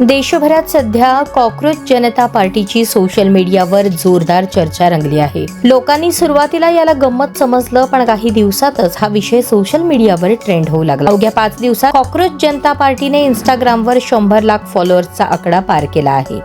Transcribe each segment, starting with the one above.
देशभरात सध्या कॉकरोच जनता पार्टीची सोशल मीडियावर जोरदार चर्चा रंगली आहे. लोकांनी सुरुवातीला याला गंमत समजलं, पण काही दिवसातच हा विषय सोशल मीडियावर ट्रेंड होऊ लागला. अवघ्या 5 दिवसात कॉकरोच जनता पार्टीने इंस्टाग्रामवर 100 लाख फॉलोअर्सचा आकडा पार केला आहे.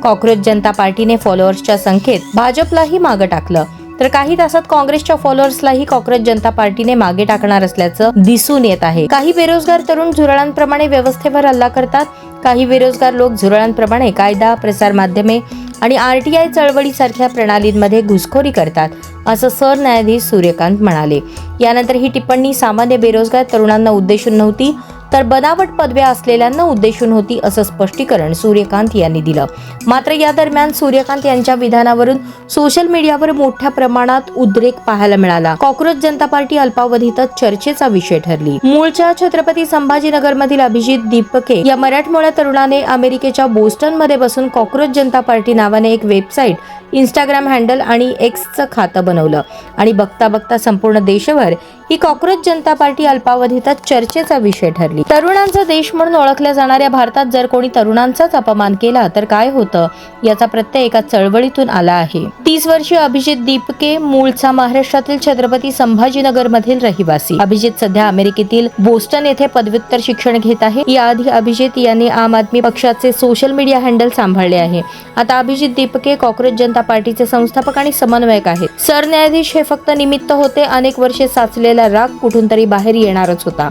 कॉकरोच जनता पार्टीने फॉलोअर्सच्या संख्येत भाजपलाही मागे टाकलं, तर काही तासात काँग्रेसच्या फॉलोअर्सलाही कॉकरोच जनता पार्टीने मागे टाकणार असल्याचं दिसून येत आहे. काही बेरोजगार तरुण झुरळांप्रमाणे व्यवस्थेवर हल्ला करतात. काही बेरोजगार लोक झुरळांप्रमाणे कायदा, प्रसार माध्यमे आणि आरटीआय चळवळीसारख्या प्रणालींमध्ये घुसखोरी करतात, असं सरन्यायाधीश सूर्यकांत म्हणाले. यानंतर ही टिप्पणी सामान्य बेरोजगार तरुणांना उद्देशून नव्हती, तर बनावट पदव्या असलेल्यांना उद्देशून होती, असं स्पष्टीकरण सूर्यकांत यांनी दिलं. मात्र या दरम्यान सूर्यकांत यांच्या विधानावरून सोशल मीडियावर मोठ्या प्रमाणात उद्रेक पाहायला मिळाला. कॉकरोच जनता पार्टी अल्पावधीतच चर्चेचा विषय ठरली. मूळच्या छत्रपती संभाजीनगरमधील अभिजित दीपके या मराठमोळ्या तरुणाने अमेरिकेच्या बोस्टनमध्ये बसून कॉकरोच जनता पार्टी नावाने एक वेबसाईट, इंस्टाग्राम हँडल आणि एक्सचं खातं बनवलं आणि बघता बघता संपूर्ण देशभर ही कॉकरोच जनता पार्टी अल्पावधीतच चर्चेचा विषय ठरली. तरुणांचा देश म्हणून ओळखल्या जाणाऱ्या भारतात जर कोणी तरुणांचाच अपमान केला तर काय होतं, याचा प्रत्यय एका चळवळीतून आला आहे. 30 वर्षीय अभिजित दीपके मूळचा महाराष्ट्रातील छत्रपती संभाजीनगर मधील रहिवासी. अभिजित सध्या अमेरिकेतील बोस्टन येथे पदव्युत्तर शिक्षण घेत आहे. याआधी अभिजित यांनी आम आदमी पक्षाचे सोशल मीडिया हँडल सांभाळले आहे. आता अभिजित दीपके कॉकरोच जनता पार्टीचे संस्थापक आणि समन्वयक आहेत. सरन्यायाधीश हे फक्त निमित्त होते. अनेक वर्षे साचलेला राग कुठून तरी बाहेर येणारच होता.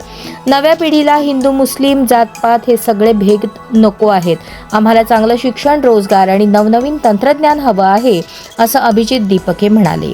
नव्या पिढीला हिंदू, मुस्लिम, जातपात हे सगळे भेद नको आहेत. आम्हाला चांगलं शिक्षण, रोजगार आणि नवनवीन तंत्रज्ञान हवं आहे, असं अभिजित दीपके म्हणाले.